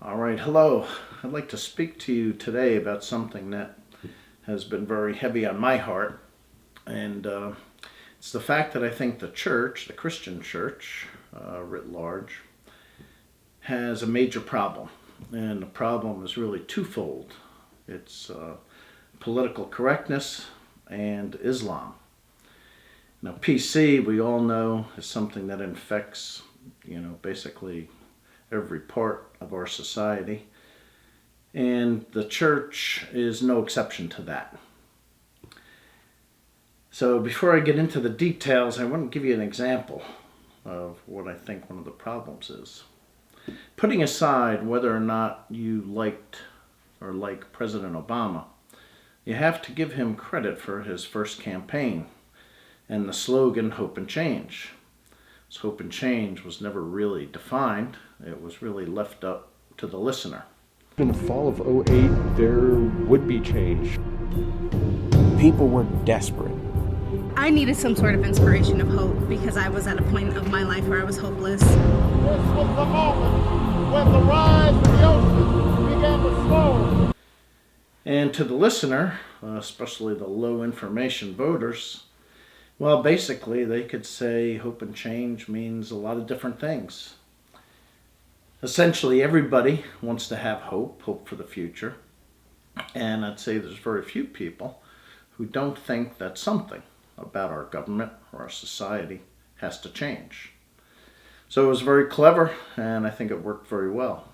All right, hello. I'd like to speak to you today about something that has been very heavy on my heart, and it's the fact that I think the church, the Christian church, writ large, has a major problem. And the problem is really twofold. It's political correctness and Islam. Now, PC, we all know, is something that infects, basically every part of our society. And the church is no exception to that. So before I get into the details, I want to give you an example of what I think one of the problems is. Putting aside whether or not you liked or like President Obama, you have to give him credit for his first campaign and the slogan, Hope and Change. So hope and change was never really defined. It was really left up to the listener. In the fall of '08, there would be change. People were desperate. I needed some sort of inspiration of hope because I was at a point of my life where I was hopeless. This was the moment when the rise of the ocean began to slow. And to the listener, especially the low information voters, well, basically they could say hope and change means a lot of different things. Essentially, everybody wants to have hope for the future. And I'd say there's very few people who don't think that something about our government or our society has to change. So it was very clever, and I think it worked very well.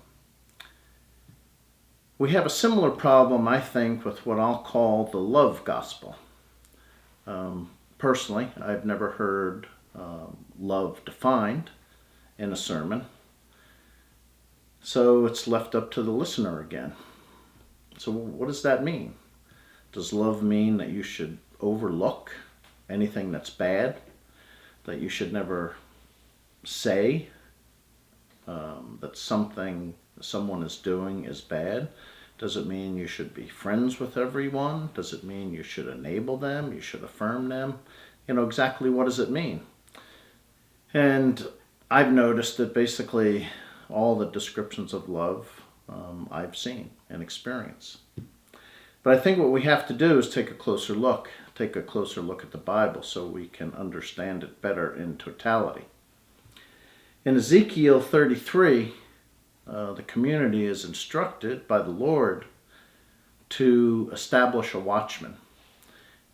We have a similar problem, I think, with what I'll call the love gospel. Personally, I've never heard love defined in a sermon. So it's left up to the listener again. So what does that mean? Does love mean that you should overlook anything that's bad? That you should never say that something someone is doing is bad? Does it mean you should be friends with everyone? Does it mean you should enable them? You should affirm them? Exactly what does it mean? And I've noticed that basically all the descriptions of love I've seen and experienced. But I think what we have to do is take a closer look at the Bible so we can understand it better in totality. In Ezekiel 33, the community is instructed by the Lord to establish a watchman.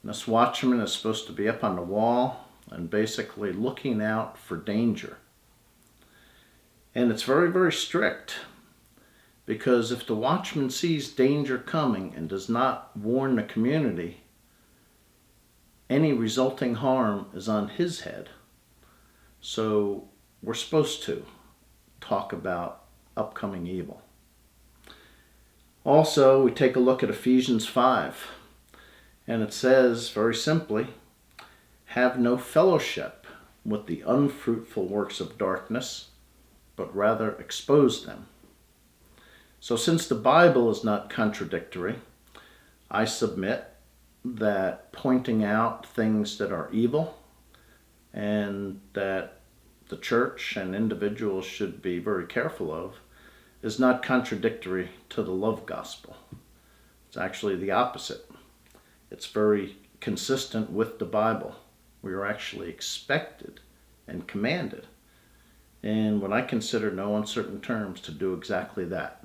And this watchman is supposed to be up on the wall and basically looking out for danger. And it's very, very strict, because if the watchman sees danger coming and does not warn the community, any resulting harm is on his head. So we're supposed to talk about upcoming evil. Also, we take a look at Ephesians 5, and it says very simply, have no fellowship with the unfruitful works of darkness, but rather expose them. So since the Bible is not contradictory, I submit that pointing out things that are evil and that the church and individuals should be very careful of is not contradictory to the love gospel. It's actually the opposite. It's very consistent with the Bible. We are actually expected and commanded, in what I consider no uncertain terms, to do exactly that.